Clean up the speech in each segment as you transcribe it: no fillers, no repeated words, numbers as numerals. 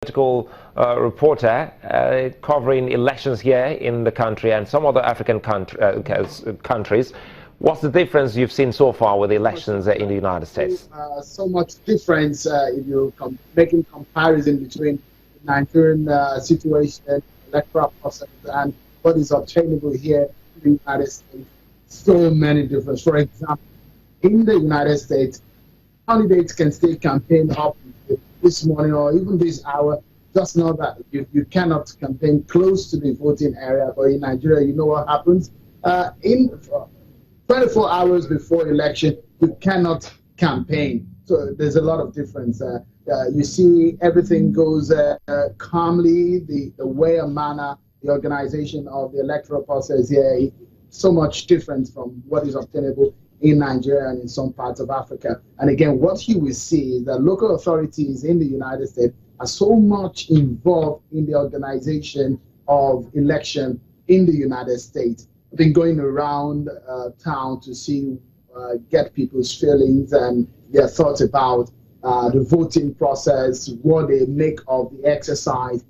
Political reporter covering elections here in the country and some other African countries. What's the difference you've seen so far with the elections in the United States? So much difference if you're making comparison between the Nigerian situation, electoral process, and what is obtainable here in the United States. So many differences. For example, in the United States, candidates can still campaign up this morning or even this hour. Just know that you cannot campaign close to the voting area. But in Nigeria, you know what happens? In 24 hours before election, you cannot campaign. So there's a lot of difference. You see everything goes calmly, the way and manner, the organization of the electoral process here, so much different from what is obtainable in Nigeria and in some parts of Africa. And again, what you will see is that local authorities in the United States are so much involved in the organization of election in the United States. I've been going around town to see, get people's feelings and their thoughts about the voting process, what they make of the exercise,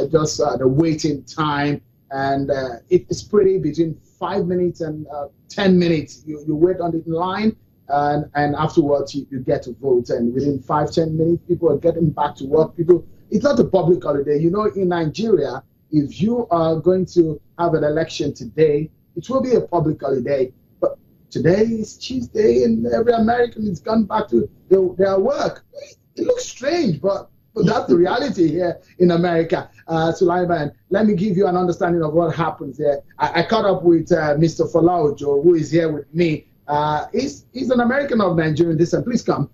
just the waiting time. And it's pretty between 5 minutes and 10 minutes. You wait on the line, and afterwards you get to vote. And within 5-10 minutes, people are getting back to work. It's not a public holiday. You know, in Nigeria, if you are going to have an election today, it will be a public holiday. But today is Tuesday, and every American has gone back to their work. It looks strange, but that's the reality here in America. Sulaiman, let me give you an understanding of what happens there. I caught up with Mr. Folaojo, who is here with me. He's an American of Nigerian descent. Please come.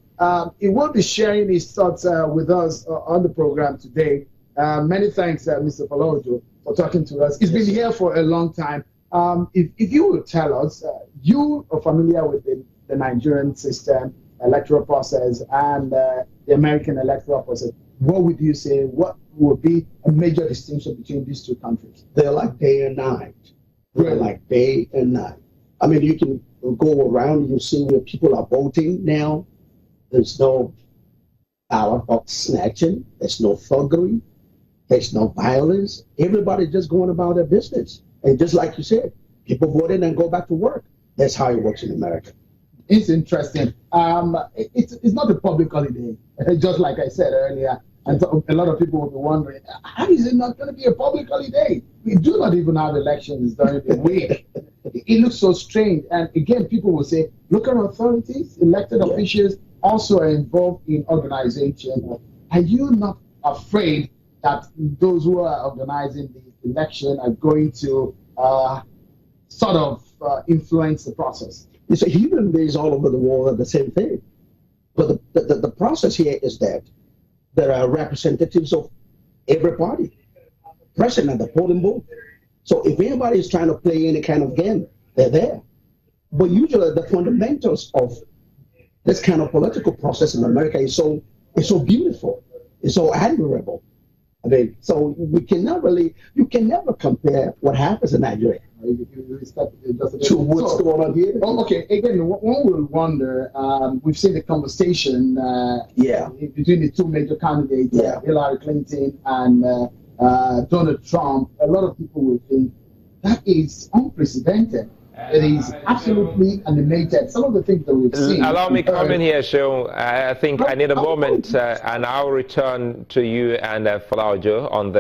He will be sharing his thoughts with us on the program today. Many thanks, Mr. Folaojo, for talking to us. He's been here for a long time. If you would tell us, you are familiar with the Nigerian system, electoral process, and the American electoral process. What would you say? What would be a major distinction between these two countries? They're like day and night. They're like day and night. I mean, you can go around, you see where people are voting now. There's no ballot box snatching. There's no thuggery. There's no violence. Everybody's just going about their business. And just like you said, people vote in and go back to work. That's how it works in America. It's interesting. It's not a public holiday, just like I said earlier. And so a lot of people will be wondering, how is it not going to be a public holiday? We do not even have elections during the week. It looks so strange. And again, people will say, local authorities, elected officials also are involved in organization. Are you not afraid that those who are organizing the election are going to sort of influence the process? It's a human beings all over the world are the same thing. But the process here is that there are representatives of every party present at the polling booth. So if anybody is trying to play any kind of game, they're there. But usually the fundamentals of this kind of political process in America is so beautiful, it's so admirable. I mean, so you can never compare what happens in Nigeria to what's going on here. Oh, okay, again, one will wonder, we've seen the conversation between the two major candidates, Hillary Clinton and Donald Trump. A lot of people will think that is unprecedented. It is absolutely animated. Some of the things that we've seen. Allow me to come in here, Seun. I think I need a moment, and I'll return to you and Folaojo on the